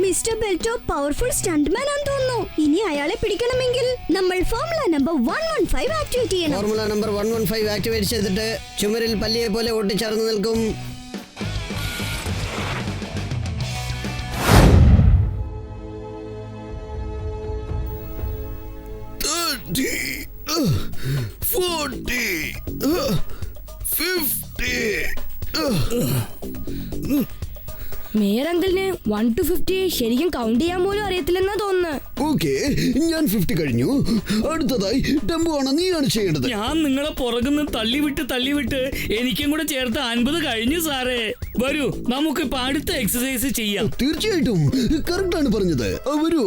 Mister ബെൽറ്റോ powerful സ്റ്റണ്ട്മാൻ ആണെന്ന് തോന്നുന്നു. ഇനി അയാളെ പിടിക്കണമെങ്കിൽ നമ്മൾ ഫോർമുല നമ്പർ 115 ആക്ടിവേറ്റ് ചെയ്യണം. ഫോർമുല നമ്പർ 115 ആക്ടിവേറ്റ് ചെയ്തിട്ട് ചുമരിൽ പല്ലിയെ പോലെ ഒട്ടിച്ചേർന്ന് നിൽക്കും. മേയർ അങ്കിളിന് 1 to 50 ശരിക്കും കൗണ്ട് ചെയ്യാൻ പോലും അറിയത്തില്ലെന്നാ തോന്നുന്നു. ഓക്കേ, ഞാൻ 50 കഴിഞ്ഞു. അടുത്തതായി ടെമ്പോ ആണ് നീയാണ് ചെയ്യേണ്ടത്. ഞാൻ നിങ്ങളെ പുറകുന്ന് തള്ളിവിട്ട് എനിക്കും കൂടെ ചേർത്ത് 50 കഴിഞ്ഞു സാറേ. വരൂ, നമുക്കിപ്പോ അടുത്ത എക്സസൈസ് ചെയ്യാം. തീർച്ചയായിട്ടും കറക്റ്റ് ആണ് പറഞ്ഞത്. വരൂ,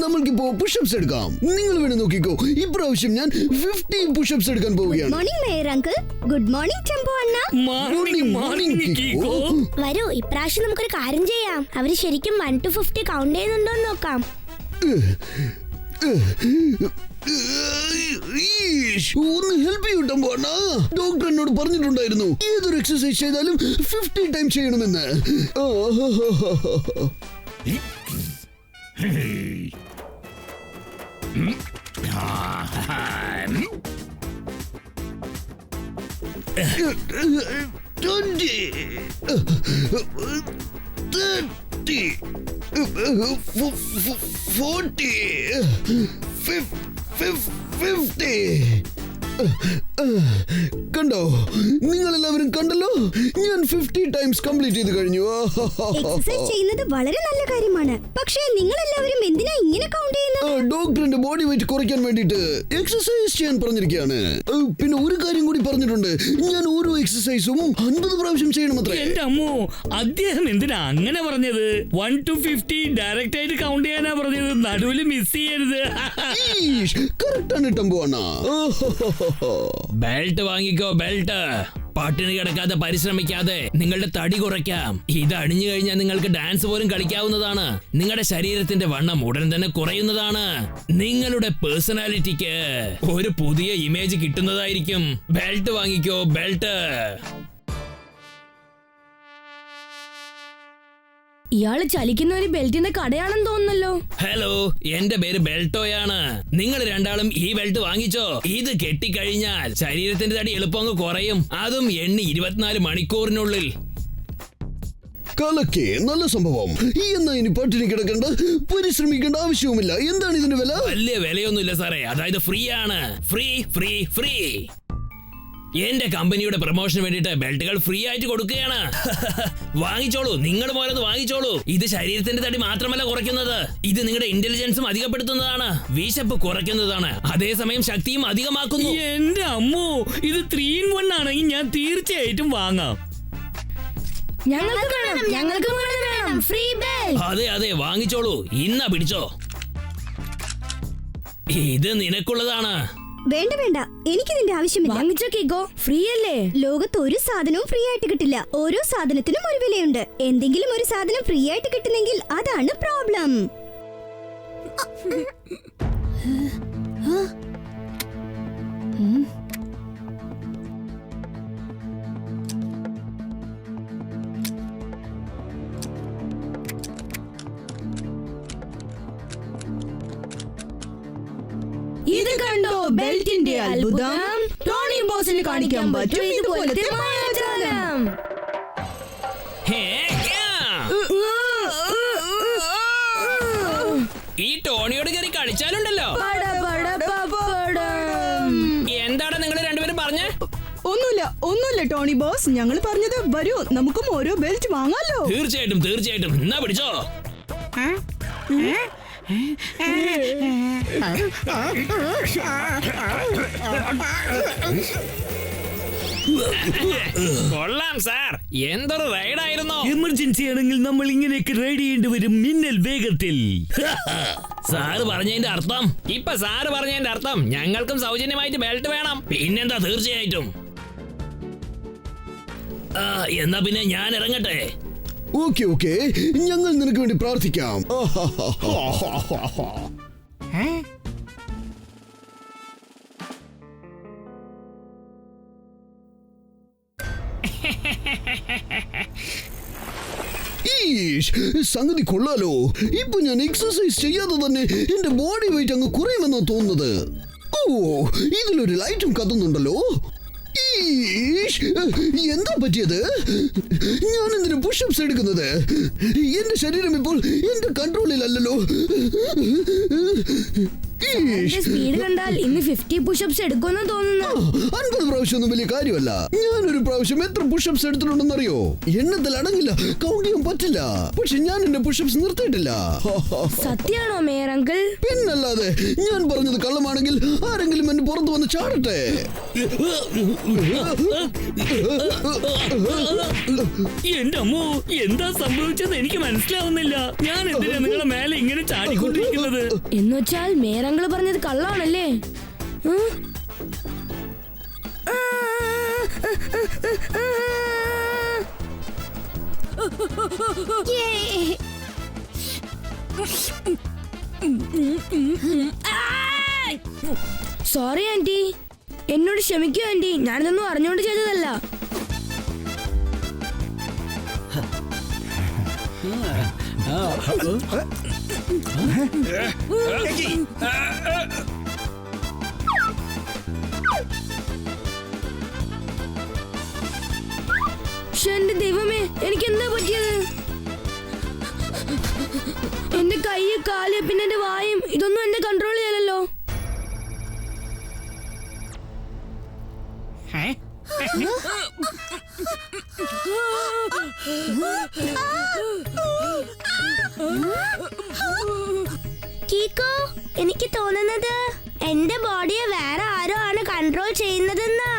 നമ്മൾക്കിപ്പോ പുഷപ്സ് എടുക്കാം. നിങ്ങൾ വേണേ നോക്കിക്കോ, ഇപ്രാവശ്യം ഞാൻ 50 പുഷപ്സ് എടുക്കാൻ പോവുകയാണ്. Morning mayor uncle. Good morning tempo അണ്ണ. മോർണിംഗ് കീക്കോ. വരൂ, ഇപ്രാവശ്യം നമുക്കൊരു കാര്യം ചെയ്യാം. അവര് ശരിക്കും 1 to 50 കൗണ്ട് ചെയ്യുന്നുണ്ടോ നോക്കാം. ഒന്ന് ഹെൽപ്പ് ചെയ്യട്ടോ. ഡോക്ടർ എന്നോട് പറഞ്ഞിട്ടുണ്ടായിരുന്നു ഏതൊരു എക്സസൈസ് ചെയ്താലും 50 ടൈം ചെയ്യണമെന്ന്. കണ്ടോ, നിങ്ങൾ എല്ലാവരും കണ്ടല്ലോ, ഞാൻ 50 ടൈംസ് കംപ്ലീറ്റ് ചെയ്ത് കഴിഞ്ഞു. എക്സസൈസ് ചെയ്യുന്നത് വളരെ നല്ല കാര്യമാണ്. പക്ഷേ നിങ്ങൾ എല്ലാവരും എന്തിനാ ഇങ്ങനെ കൗണ്ട് ചെയ്യുന്നത്? ഡോക്ടറിന്റെ ബോഡി വെയിറ്റ് കുറയ്ക്കാൻ വേണ്ടിട്ട് എക്സസൈസ് ചെയ്യാൻ പറഞ്ഞിരിക്കുകയാണ്. പിന്നെ ഒരു കാര്യം കൂടി പറഞ്ഞിട്ടുണ്ട്, ഞാൻ ഓരോ എക്സസൈസും 50 പ്രാവശ്യം ചെയ്യണമത്രേ. എന്റെ അമ്മോ, അദ്ദേഹം എന്തിനാ അങ്ങനെ പറഞ്ഞത്? 1 to 50 ഡയറക്റ്റ് ആയിട്ട് കൗണ്ട് ചെയ്യാനാ പറഞ്ഞത്. നടുവില് മിസ് ചെയ്യരുത്. കറക്റ്റ് ആണ് ടെമ്പോ അണ്ണാ. ബെൽറ്റ് വാങ്ങിക്കോ, ബെൽറ്റ്. പട്ടിണി കിടക്കാതെ പരിശ്രമിക്കാതെ നിങ്ങളുടെ തടി കുറയ്ക്കാം. ഇത് അണിഞ്ഞു കഴിഞ്ഞാൽ നിങ്ങൾക്ക് ഡാൻസ് പോലും കളിക്കാവുന്നതാണ്. നിങ്ങളുടെ ശരീരത്തിന്റെ വണ്ണം ഉടൻ തന്നെ കുറയുന്നതാണ്. നിങ്ങളുടെ പേഴ്സണാലിറ്റിക്ക് ഒരു പുതിയ ഇമേജ് കിട്ടുന്നതായിരിക്കും. ബെൽറ്റ് വാങ്ങിക്കോ, ബെൽറ്റ്. ഇയാള് ചലിക്കുന്ന ഒരു ബെൽറ്റിന്റെ കടയാണെന്ന് തോന്നുന്നല്ലോ. ഹലോ, എന്റെ പേര് ബെൽറ്റോയാണ്. നിങ്ങൾ രണ്ടാളും ഈ ബെൽറ്റ് വാങ്ങിച്ചോ. ഇത് കെട്ടിക്കഴിഞ്ഞാൽ ശരീരത്തിന്റെ തടി എളുപ്പം കുറയും. അതും എണ്ണി 24 മണിക്കൂറിനുള്ളിൽ. കലക്കെ, നല്ല സംഭവം. എന്നാ ഇനി പട്ടിണി കിടക്കണ്ട, പരിശ്രമിക്കേണ്ട ആവശ്യവുമില്ല. എന്താണ് ഇതിന്റെ വില? വലിയ വിലയൊന്നുമില്ല സാറേ. അതായത് ഫ്രീ ആണ്. Free free free. എന്റെ കമ്പനിയുടെ പ്രൊമോഷന് വേണ്ടിട്ട് ബെൽറ്റുകൾ ഫ്രീ ആയിട്ട് കൊടുക്കുകയാണ്. വാങ്ങിച്ചോളൂ, നിങ്ങൾ പോലത് വാങ്ങിച്ചോളൂ. ഇത് ശരീരത്തിന്റെ തടി മാത്രമല്ല കുറയ്ക്കുന്നത്, ഇത് നിങ്ങളുടെ ഇന്റലിജൻസും അധികപ്പെടുത്തുന്നതാണ്. വിശപ്പ് കുറയ്ക്കുന്നതാണ്, അതേസമയം ശക്തിയും അധികമാക്കുന്നു. എന്റെ അമ്മോ, ഇത് 3 in 1 ആണെങ്കിൽ ഞാൻ തീർച്ചയായിട്ടും വാങ്ങാം. ഞങ്ങൾക്ക് വേണം ഫ്രീ ബെൽറ്റ്. അതെ അതെ, വാങ്ങിച്ചോളൂ. ഇന്നാ പിടിച്ചോ, ഇത് നിനക്കുള്ളതാണ്. വേണ്ട വേണ്ട, എനിക്കിതിന്റെ ആവശ്യമില്ല. വാങ്ങിച്ചോ കീക്കോ, ഫ്രീ അല്ലേ. ലോകത്ത് ഒരു സാധനവും ഫ്രീ ആയിട്ട് കിട്ടില്ല. ഓരോ സാധനത്തിനും ഒരു വിലയുണ്ട്. എന്തെങ്കിലും ഒരു സാധനം ഫ്രീ ആയിട്ട് കിട്ടുന്നെങ്കിൽ അതാണ് പ്രോബ്ലം. ഇത് കണ്ടോ ബെൽറ്റിന്റെ അത്ഭുതം. ടോണി ബോസിന് കാണിക്കാൻ പറ്റും ഇതുപോലത്തെ മായാജാലം. ഈ ടോണിയോട് കയറി കളിച്ചാലുണ്ടല്ലോ. എന്താണ് നിങ്ങൾ രണ്ടുപേരും പറഞ്ഞേ? ഒന്നുമില്ല ടോണി ബോസ്, ഞങ്ങൾ പറഞ്ഞത് വരൂ നമുക്കും ഓരോ ബെൽറ്റ് വാങ്ങാലോ. തീർച്ചയായിട്ടും തീർച്ചയായിട്ടും. എന്നാ പിടിച്ചോ. കൊള്ളാം സാർ, എന്തൊരു റൈഡായിരുന്നു. എമർജൻസി ആണെങ്കിൽ നമ്മൾ ഇങ്ങനെയൊക്കെ റൈഡ് ചെയ്യേണ്ടി വരും, മിന്നൽ വേഗത്തിൽ. സാറ് പറഞ്ഞതിന്റെ അർത്ഥം? ഇപ്പൊ സാറ് പറഞ്ഞതിന്റെ അർത്ഥം ഞങ്ങൾക്കും സൗജന്യമായിട്ട് ബെൽറ്റ് വേണം. പിന്നെന്താ, തീർച്ചയായിട്ടും. എന്നാ പിന്നെ ഞാൻ ഇറങ്ങട്ടെ. ഓക്കെ ഓക്കെ, ഞങ്ങൾ നിനക്ക് വേണ്ടി പ്രാർത്ഥിക്കാം. സംഗതി കൊള്ളാലോ. ഇപ്പൊ ഞാൻ എക്സസൈസ് ചെയ്യാതെ തന്നെ എന്റെ ബോഡി വെയിറ്റ് അങ്ങ് കുറയുമെന്നാ തോന്നുന്നത്. ഓ, ഇതിലൊരു ലൈറ്റും കത്തുന്നുണ്ടല്ലോ. എന്താ പറ്റിയത്? ഞാൻ എന്തിനു പുഷപ്സ് എടുക്കുന്നത്? എന്റെ ശരീരം ഇപ്പോൾ എന്റെ കൺട്രോളിലല്ലോ. സ്പീഡ് കണ്ടാൽ ഇന്ന് 50 പുഷപ്സ് എടുക്കുമെന്ന് തോന്നുന്നു. 50 പ്രാവശ്യം ഒന്നും വലിയ കാര്യമല്ല. ഞാനൊരു പ്രാവശ്യം എത്ര പുഷപ്സ് എടുത്തിട്ടുണ്ടെന്നറിയോ? എണ്ണത്തിൽ അടങ്ങില്ല, കൗണ്ട് ചെയ്യാൻ പറ്റില്ല. പക്ഷെ ഞാൻ എന്റെ പുഷപ്സ് നിർത്തിയിട്ടില്ല. സത്യാണോ മേയർ അങ്കിൾ? പിന്നല്ലാതെ. ഞാൻ പറഞ്ഞത് കള്ളമാണെങ്കിൽ ആരെങ്കിലും എന്നെ പുറത്തു വന്ന് ചാടട്ടെ. എന്റെ അമ്മോ, എന്താ സംഭവിച്ചത് എനിക്ക് മനസ്സിലാവുന്നില്ല. ഞാൻ എന്തിനാ നിങ്ങളെ മേലെ ഇങ്ങനെ ചാടിക്കൊണ്ടിരിക്കുന്നത്? എന്നുവെച്ചാൽ മേയർ അങ്കിൾ പറഞ്ഞത് കള്ളാണല്ലേ? സോറി ആന്റി, എന്നോട് ക്ഷമിക്കൂ ആന്റി. ഞാനിതൊന്നും അറിഞ്ഞുകൊണ്ട് ചെയ്തതല്ല. എന്റെ ദൈവമേ, എനിക്ക് എന്താ പറ്റിയത്? എന്റെ കൈ, കാല്, പിന്നെ എന്റെ വായും ഇതൊന്നും എന്നെ കൺട്രോൾ ചെയ്യാലല്ലോ. കീക്കോ, എനിക്ക് തോന്നുന്നത് എന്റെ ബോഡിയെ വേറെ ആരോ ആണ് കൺട്രോൾ ചെയ്യുന്നതെന്നാ.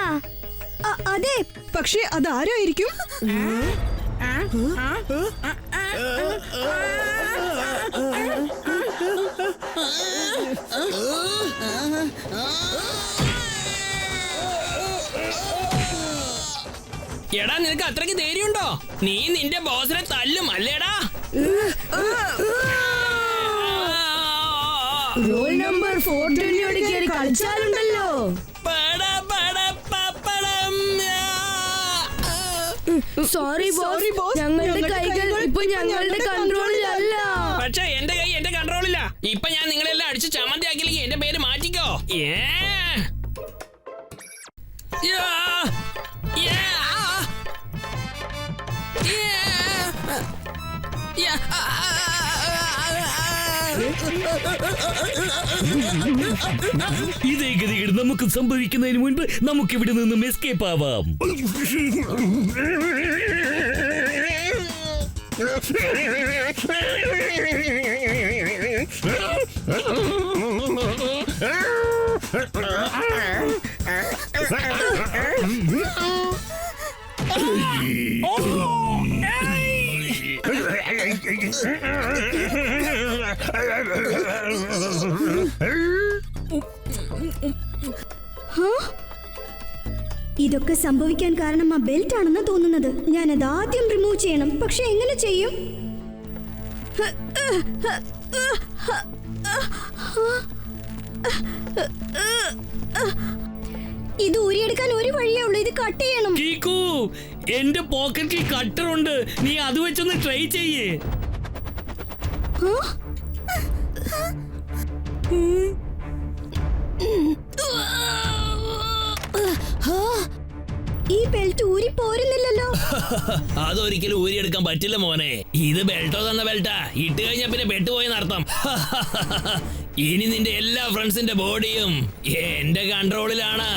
അതെ, പക്ഷേ അതാരായിരിക്കും? എടാ, നിനക്ക് അത്രയ്ക്ക് ധൈര്യമുണ്ടോ? നീ നിന്റെ ബോസിനെ തല്ലും അല്ലേടാ? റോൾ നമ്പർ 420 കയറി കളിച്ചാലുണ്ടല്ലോ. സോറി ബോസ്, ഞങ്ങളുടെ കൈകൾ ഇപ്പൊ ഞങ്ങളുടെ കൺട്രോളിലല്ല. പക്ഷെ എന്റെ കൈ എന്റെ കൺട്രോളില്ല. ഇപ്പൊ ഞാൻ നിങ്ങളെല്ലാം അടിച്ച് ചമ്മന്തിയാക്കിയില്ലെങ്കിൽ എന്റെ പേര് മാറ്റിക്കോ. ഇതേ ഗതികേട് നമുക്ക് സംഭവിക്കുന്നതിന് മുൻപ് നമുക്ക് ഇവിടെ നിന്നും എസ്കേപ്പ് ആവാം. ഇതൊക്കെ സംഭവിക്കാൻ കാരണം ആ ബെൽറ്റ് ആണെന്ന് തോന്നുന്നത്. ഞാനത് ആദ്യം റിമൂവ് ചെയ്യണം. പക്ഷെ എങ്ങനെ ചെയ്യും? ഇത് ഊരിയെടുക്കാൻ ഒരു വഴിയേ ഉള്ളൂ. ഇത് കട്ട് ചെയ്യണം. കീക്കു, എന്റെ പോക്കറ്റിൽ കട്ടർ ഉണ്ട്. നീ അത് വെച്ചൊന്ന് ട്രൈ ചെയ്യേ. ഈ ബെൽറ്റ് ഊരി പോരുന്നില്ലല്ലോ. അതൊരിക്കലും ഊരിയെടുക്കാൻ പറ്റില്ല മോനെ. ഇത് ബെൽറ്റോ തന്ന ബെൽറ്റാ. ഇട്ട് കഴിഞ്ഞാ പിന്നെ പെട്ടുപോയി നടത്താം. ഇനി നിന്റെ എല്ലാ ഫ്രണ്ട്സിന്റെ ബോഡിയും എന്റെ കൺട്രോളിലാണ്.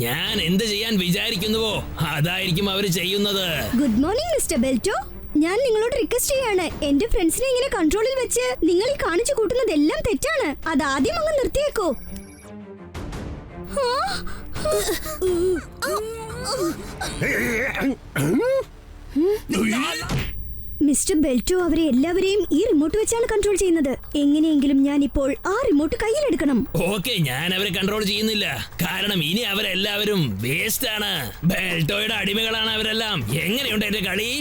ഞാൻ എന്ത് ചെയ്യാൻ വിചാരിക്കുന്നുവോ അതായിരിക്കും അവര് ചെയ്യുന്നത്. Good morning mister Belto. ഞാൻ നിങ്ങളോട് റിക്വസ്റ്റ് ചെയ്യാണ്. എന്റെ ഫ്രണ്ട്സിനെ ഇങ്ങനെ കൺട്രോളിൽ വെച്ച് നിങ്ങൾ ഈ കാണിച്ചു കൂട്ടുന്നതെല്ലാം തെറ്റാണ്. അത് ആദ്യം അങ്ങ് നിർത്തിയേക്കോ. മിസ്റ്റർ ബെൽറ്റോ അവരെ എല്ലാവരെയും ഈ റിമോട്ട് വെച്ചാണ് കൺട്രോൾ ചെയ്യുന്നത്. എങ്ങനെയെങ്കിലും ഞാൻ ഇപ്പോൾ ആ റിമോട്ട് കയ്യിലെടുക്കണം. ഓക്കെ, ഞാൻ അവരെ കൺട്രോൾ ചെയ്യുന്നില്ല. കാരണം ഇനി അവരെല്ലാവരും വേസ്റ്റ് ആണ്. ബെൽറ്റോയുടെ അടിമകളാണ് അവരെല്ലാം. എങ്ങനെയുണ്ട് എന്റെ കളി?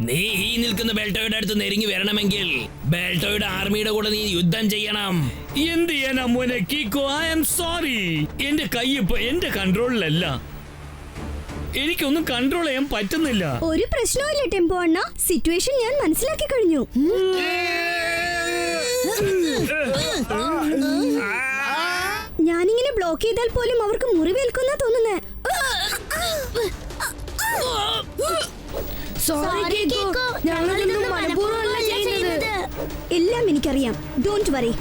നീ ഈ നിൽക്കുന്ന ബെൽറ്റോയുടെ അടുത്ത് നെരുങ്ങി വരണമെങ്കിൽ ബെൽറ്റോയുടെ ആർമിയുടെ കൂടെ നീ യുദ്ധം ചെയ്യണം. എന്ത് ചെയ്യാനാ മോനെ കീക്കോ? I am sorry. എന്റെ കൈ ഇപ്പൊ എന്റെ കൺട്രോളിലല്ല. എനിക്കൊന്നും കൺട്രോൾ ചെയ്യാൻ പറ്റുന്നില്ല. ഒരു പ്രശ്നവുമില്ല ടെമ്പോ അണ്ണ, സിറ്റുവേഷൻ ഞാൻ മനസ്സിലാക്കി കഴിഞ്ഞു. ഞാനിങ്ങനെ ബ്ലോക്ക് ചെയ്താൽ പോലും അവർക്ക് മുറിവേൽക്കുന്ന തോന്നുന്നേ. എല്ലാം എനിക്കറിയാം. Don't worry.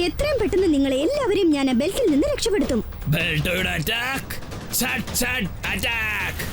എത്രയും പെട്ടെന്ന് നിങ്ങളെ എല്ലാവരെയും ഞാൻ ആ ബെൽറ്റിൽ നിന്ന് രക്ഷപ്പെടുത്തും. ബെൽറ്റോയുടെ അറ്റാക്ക്. അറ്റാക്ക്.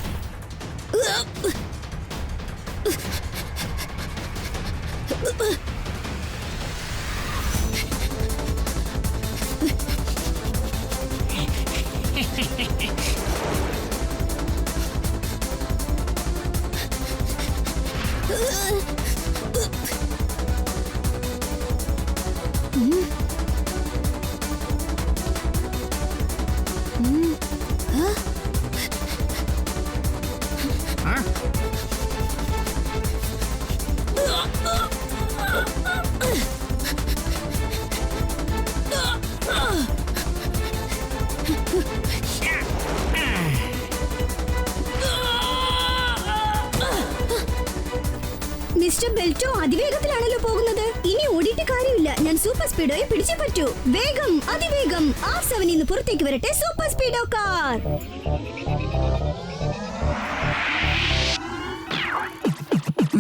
മിസ്റ്റർ ബെൽറ്റോ അതിവേഗത്തിലാണല്ലോ പോകുന്നത്. ഇനി ഓടിയിട്ട് കാര്യമില്ല. ഞാൻ സൂപ്പർ സ്പീഡോയെ പിടിച്ചേ പറ്റൂ. വേഗം, അതിവേഗം. R7 നിന്ന് പുറത്തേക്ക് വരട്ടെ സൂപ്പർ സ്പീഡോ കാർ.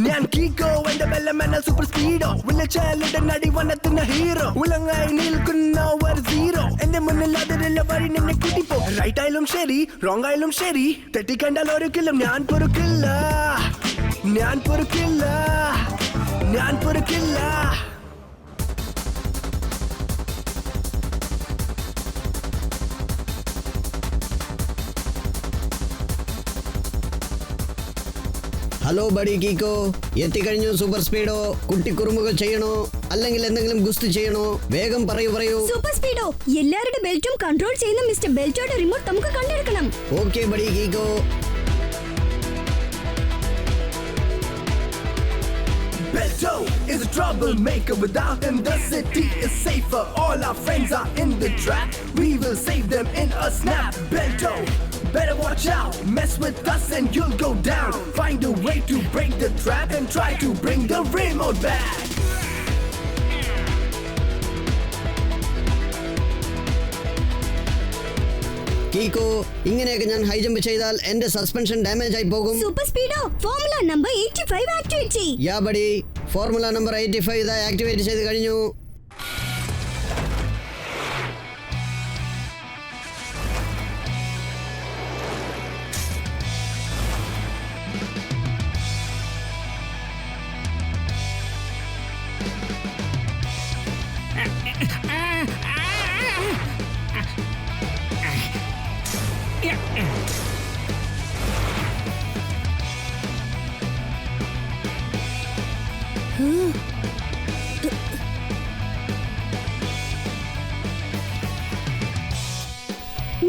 ഞാൻ കീക്കോ, എന്റെ ബെല്ലമെന്ന സൂപ്പർ സ്പീഡോ. വിളിച്ചാലിടൻ അടിവണ്ണത്തുന്ന ഹീറോ. ഉലങ്ങായി നിൽക്കുന്ന ഒരു സീറോ. എന്റെ മുന്നിൽ അതിലുള്ള വഴി നിന്നെ കൂട്ടിപ്പോ. റൈറ്റ് ആയാലും ശരി, റോങ് ആയാലും ശരി, തെറ്റിക്കണ്ടാൽ ഒരിക്കലും ഞാൻ പൊറുക്കില്ല. ഹലോ ബഡി കീക്കോ, എത്തിക്കഴിഞ്ഞു സൂപ്പർ സ്പീഡോ. കുട്ടി കുറുമ്പുകൾ ചെയ്യണോ അല്ലെങ്കിൽ എന്തെങ്കിലും ഗുസ്തി ചെയ്യണോ? വേഗം പറയൂ. സൂപ്പർ സ്പീഡോ, എല്ലാവരുടെ ബെൽറ്റും കൺട്രോൾ ചെയ്യുന്ന മിസ്റ്റർ ബെൽറ്റോയുടെ റിമോട്ട് നമുക്ക് കണ്ടെടുക്കണം. ഓക്കെ ബഡി കീക്കോ. Belto is a troublemaker. Without him the city is safer. All our friends are in the trap. We will save them in a snap. Belto, better watch out. Mess with us and you'll go down. Find a way to break the trap and try to bring the remote back. കീക്കോ, ഇങ്ങനെയൊക്കെ ഞാൻ high jump ചെയ്താൽ എന്റെ suspension damage ആയി പോകും. Super സ്പീഡോ, formula number 85 activate ചെയ്യ്. യാ buddy, formula number 85 ഇതാ activate ചെയ്ത് കഴിഞ്ഞു.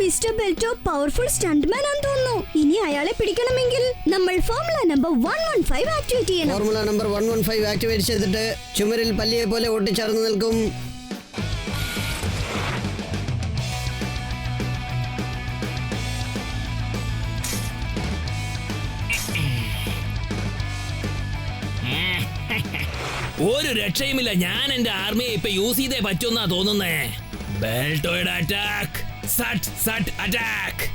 മിസ്റ്റർ ബെൽറ്റോ പവർഫുൾ സ്റ്റണ്ട്മാൻ ആണെന്ന് തോന്നുന്നു. ഇനി അയാളെ പിടിക്കണമെങ്കിൽ നമ്മൾ ഫോർമുല നമ്പർ 115 ആക്ടിവേറ്റ് ചെയ്യണം. ഫോർമുല നമ്പർ 115 ആക്ടിവേറ്റ് ചെയ്തിട്ട് ചുമരിൽ പല്ലിയെ പോലെ ഒട്ടിച്ചേർന്ന് നിൽക്കും. ഒരു രക്ഷയുമില്ല. ഞാൻ എന്റെ ആർമിയെ ഇപ്പൊ യൂസ് ചെയ്തേ പറ്റുമെന്നാ തോന്നുന്നേ. ബെൽറ്റോയുടെ അറ്റാക്ക്. അറ്റാക്ക്.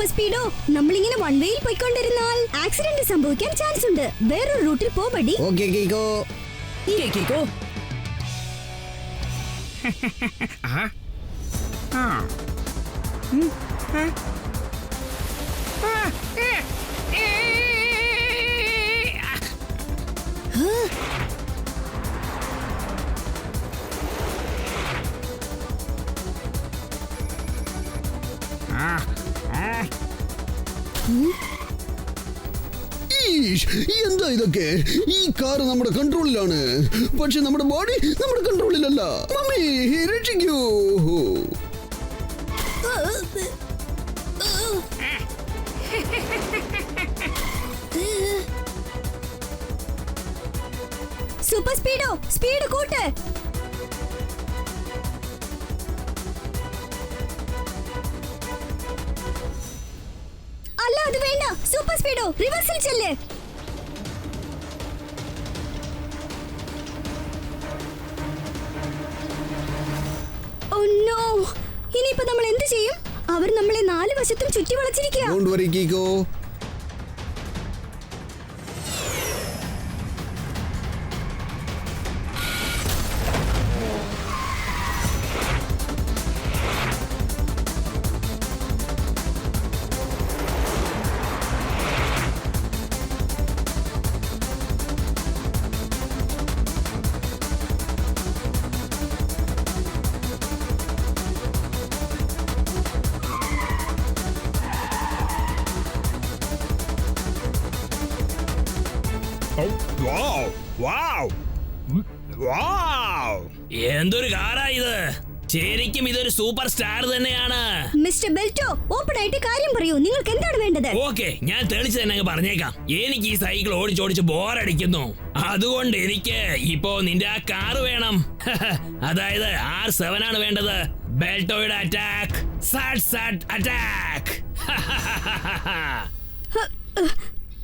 സൂപ്പർ സ്പീഡോ നമ്മളിങ്ങനെ വൺ വേയിൽ പോയിക്കൊണ്ടിരുന്നാൽ ആക്സിഡന്റ് സംഭവിക്കാൻ ചാൻസ് ഉണ്ട്. വേറൊരു റൂട്ടിൽ പോ ബഡി. ഓക്കെ കീക്കോ. കേക്കോ എന്താ ഇതൊക്കെ? ഈ കാർ നമ്മുടെ കൺട്രോളിലാണ്, പക്ഷെ നമ്മുടെ ബോഡി നമ്മുടെ കൺട്രോളിലല്ല. മമ്മി രക്ഷിക്കൂ. സൂപ്പർ സ്പീഡോ സ്പീഡ് കൂട്ട്. അല്ല അത് വേണ്ട. സൂപ്പർ സ്പീഡോ റിവേഴ്സിൽ ചെല്ല്. ഓ നോ, ഇനിയിപ്പോ നമ്മൾ എന്ത് ചെയ്യും? അവർ നമ്മളെ നാല് വശത്തും ചുറ്റി വളച്ചിരിക്കുക. Don't worry കീക്കോ. എന്തൊരു കാറാ ഇത്! ശരിക്കും ഇതൊരു സൂപ്പർ സ്റ്റാർ തന്നെയാണ്. മിസ്റ്റർ ബെൽറ്റോ, ഓപ്പൺ ആയിട്ട് കാര്യം പറയൂ. നിങ്ങൾക്ക് എന്താണ് വേണ്ടത്? ഓക്കെ, ഞാൻ തെളിച്ച് തന്നെ അങ്ങ് പറഞ്ഞേക്കാം. എനിക്ക് ഈ സൈക്കിൾ ഓടിച്ചോടിച്ച് ബോറടിക്കുന്നു. അതുകൊണ്ട് എനിക്ക് ഇപ്പോ നിന്റെ ആ കാറ് വേണം. അതായത് R7 ആണ് വേണ്ടത്. ബെൽറ്റോയുടെ അറ്റാക്ക്, സാറ്റ് സാറ്റ് അറ്റാക്ക്.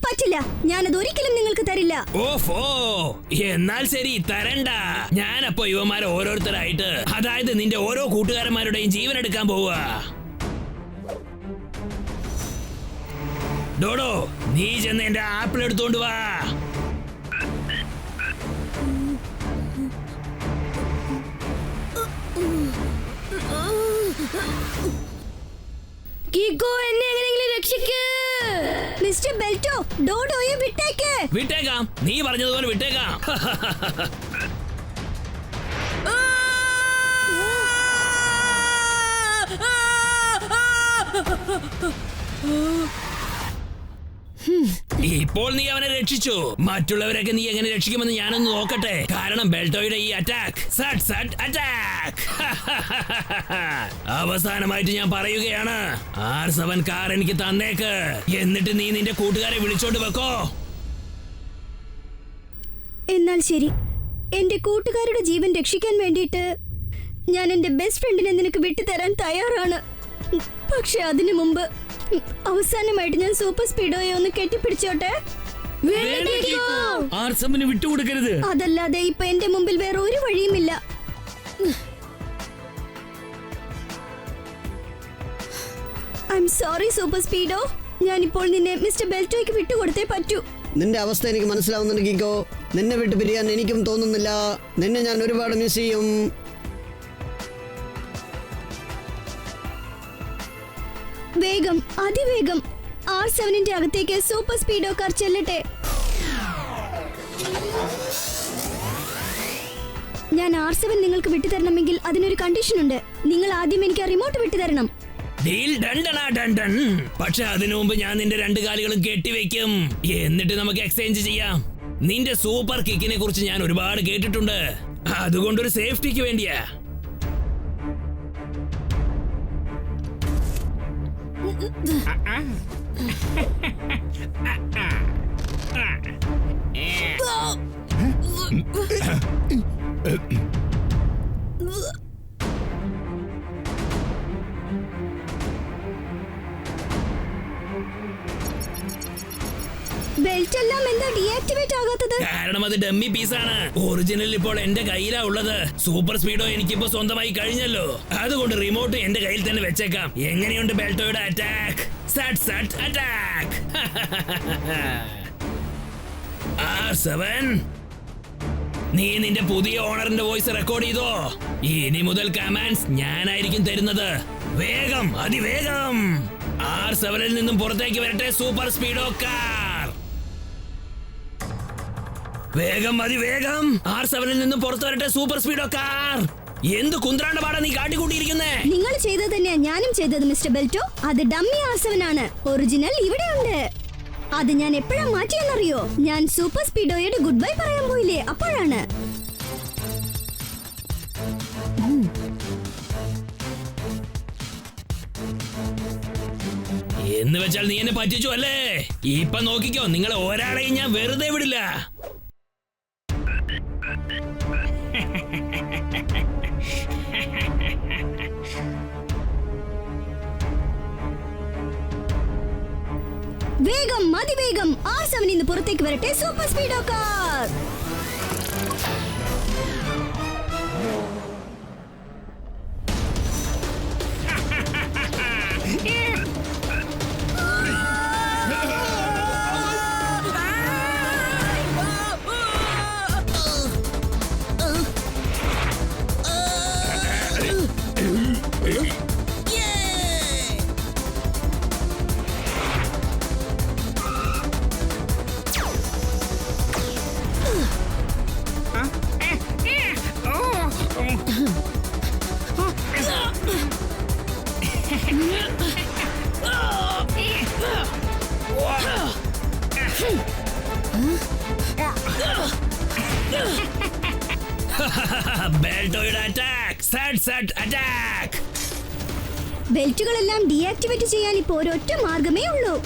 പറ്റില്ല, ഞാനത് ഒരിക്കലും നിങ്ങൾക്ക് തരില്ല. ഓഫോ, എന്നാൽ ശരി, തരണ്ട. ഞാനപ്പോ ഇവന്മാരെ ഓരോരുത്തരായിട്ട്, അതായത് നിന്റെ ഓരോ കൂട്ടുകാരന്മാരുടെയും ജീവൻ എടുക്കാൻ പോവുക. ഡോഡോ, നീ ചെന്ന് എന്റെ ആപ്പിൾ എടുത്തോണ്ട് വാ. കീക്കോ എന്നെ എങ്ങനെയെങ്കിലും രക്ഷിക്ക്. മിസ്റ്റർ ബെൽറ്റോ, ഡോഡോയെ വിട്ടേക്ക്. വിട്ടേക്കാം, നീ പറഞ്ഞതുപോലെ വിട്ടേക്കാം. ഇപ്പോൾ നീ അവനെ രക്ഷിച്ചു. മറ്റുള്ളവരൊക്കെ നീ എങ്ങനെ രക്ഷിക്കുമെന്ന് ഞാനൊന്ന് നോക്കട്ടെ. കാരണം ബെൽറ്റോയുടെ ഈ അറ്റാക്ക്, സട്ട് സട്ട് അറ്റാക്ക്. അവസാനമായിട്ട് ഞാൻ പറയുകയാണ്, R7 കാർ എനിക്ക് തന്നേക്ക്. എന്നിട്ട് നീ നിന്റെ കൂട്ടുകാരെ വിളിച്ചോണ്ട് വെക്കോ. എന്നാൽ ശരി, എന്റെ കൂട്ടുകാരുടെ ജീവൻ രക്ഷിക്കാൻ വേണ്ടിയിട്ട് ഞാൻ എന്റെ ബെസ്റ്റ് ഫ്രണ്ടിനെ നിനക്ക് വിട്ടുതരാൻ തയ്യാറാണ്. പക്ഷെ അതിനു മുമ്പ് അവസാനമായിട്ട് ഞാൻ സൂപ്പർ സ്പീഡോയെ ഒന്ന് കെട്ടിപ്പിടിച്ചോട്ടെ. R7 വിട്ടുകൊടുക്കരുത്. അതല്ലാതെ ഇപ്പൊ എന്റെ മുമ്പിൽ വേറെ ഒരു വഴിയുമില്ല. I am sorry Super Speedo. ഞാനിപ്പോൾ നിന്നെ മിസ്റ്റർ ബെൽറ്റോയ്ക്ക് വിട്ടുകൊടുത്തേ പറ്റൂ. നിന്റെ അവസ്ഥ എനിക്ക് മനസ്സിലാവുന്നുണ്ട് കീക്കോ. നിന്നെ വിട്ട് പിരിയാൻ എനിക്കും തോന്നുന്നില്ല. നിന്നെ ഞാൻ ഒരുപാട് മിസ് ചെയ്യും. വേഗം, അതിവേഗം R7ന്റെ അകത്തേക്ക് സൂപ്പർ സ്പീഡോ കാർ ചെല്ലട്ടെ. ഞാൻ R7 നിങ്ങൾക്ക് വിട്ടുതരണമെങ്കിൽ അതിനൊരു കണ്ടീഷൻ ഉണ്ട്. നിങ്ങൾ ആദ്യം എനിക്ക് ആ റിമോട്ട് വിട്ടുതരണം. പക്ഷെ അതിനു മുമ്പ് ഞാൻ നിന്റെ രണ്ട് കാലുകളും കെട്ടിവെക്കും. എന്നിട്ട് നമുക്ക് എക്സ്ചേഞ്ച് ചെയ്യാം. നിന്റെ സൂപ്പർ കിക്കിനെ കുറിച്ച് ഞാൻ ഒരുപാട് കേട്ടിട്ടുണ്ട്. അതുകൊണ്ടൊരു സേഫ്റ്റിക്ക് വേണ്ടിയാ. ബെൽറ്റ് എല്ലാം എന്താ ഡീആക്ടിവേറ്റ് ആകാത്തത്? കാരണം അത് ഡമ്മി പീസാണ്. ഒറിജിനൽ ഇപ്പോൾ എന്റെ കയ്യിലാ ഉള്ളത്. സൂപ്പർ സ്പീഡോ എനിക്കിപ്പോ സ്വന്തമായി കഴിഞ്ഞല്ലോ. അതുകൊണ്ട് റിമോട്ട് എന്റെ കയ്യിൽ തന്നെ വെച്ചേക്കാം. എങ്ങനെയുണ്ട് ബെൽറ്റോയുടെ അറ്റാക്ക്? Set attack. R7 നീ നിന്റെ പുതിയ ഓണറിന്റെ വോയിസ് റെക്കോർഡ് ചെയ്തോ? ഇനി മുതൽ കമാൻഡ്സ് ഞാനായിരിക്കും തരുന്നത്. വേഗം, അതിവേഗം. R7-ൽ നിന്നും പുറത്തേക്ക് വരട്ടെ സൂപ്പർ സ്പീഡോ കാർ. വേഗം, അതിവേഗം. R7-ൽ നിന്നും പുറത്തു വരട്ടെ സൂപ്പർ സ്പീഡോ കാർ. എന്ത് കുന്ത്രാണ്ട പാടാ നീ കാട്ടിക്കൂട്ടിയിരിക്കുന്നേ? നിങ്ങൾ ചെയ്തത് തന്നെയാ ഞാനും ചെയ്തത് മിസ്റ്റർ ബെൽറ്റോ. അത് ഡമ്മി R7 ആണ്. ഒറിജിനൽ ഇവിടെയുണ്ട്. അത് ഞാൻ എപ്പോഴാ മാറ്റിയെന്നറിയോ? ഞാൻ സൂപ്പർ സ്പീഡോയുടെ ഗുഡ് ബൈ പറയാൻ പോയില്ലേ, അപ്പോഴാണ്. എന്ന് വെച്ചാൽ നീ എന്നെ പറ്റിച്ചു അല്ലേ? ഇപ്പൊ നോക്കിക്കോ, നിങ്ങളെ ഒരാളെയും ഞാൻ വെറുതെ വിടില്ല. വേഗം, അതിവേഗം. R7 ഇന്ന് പുറത്തേക്ക് വരട്ടെ സൂപ്പർ സ്പീഡോ കാർ. ബെൽറ്റോയുടെ അറ്റാക്ക്. Set attack. ബെൽറ്റുകളെല്ലാം ഡീആക്ടിവേറ്റ് ചെയ്യാൻ ഇപ്പോ ഒരൊറ്റ മാർഗമേ ഉള്ളൂ.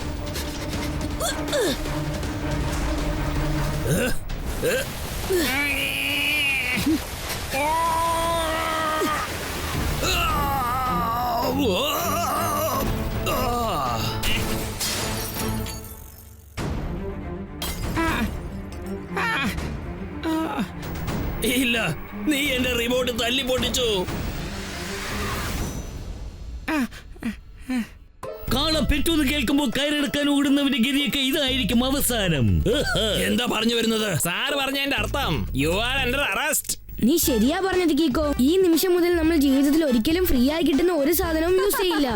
ഇല്ല, നീ എന്റെ റിമോട്ട് തല്ലി പൊട്ടിച്ചു. കാള പെറ്റൂന്ന് കേൾക്കുമ്പോ കയറെടുക്കാൻ ഓടുന്നവന്റെ ഗതിയൊക്കെ ഇതായിരിക്കും അവസാനം. എന്താ പറഞ്ഞു വരുന്നത്? സാറ് പറഞ്ഞതിന്റെ അർത്ഥം യു ആർ അണ്ടർ അറസ്റ്റ്. നീ ശരിയാ പറഞ്ഞത് കീക്കോ. ഈ നിമിഷം മുതൽ നമ്മൾ ജീവിതത്തിൽ ഒരിക്കലും ഫ്രീ ആയി കിട്ടുന്ന ഒരു സാധനവും യൂസ് ചെയ്യില്ല.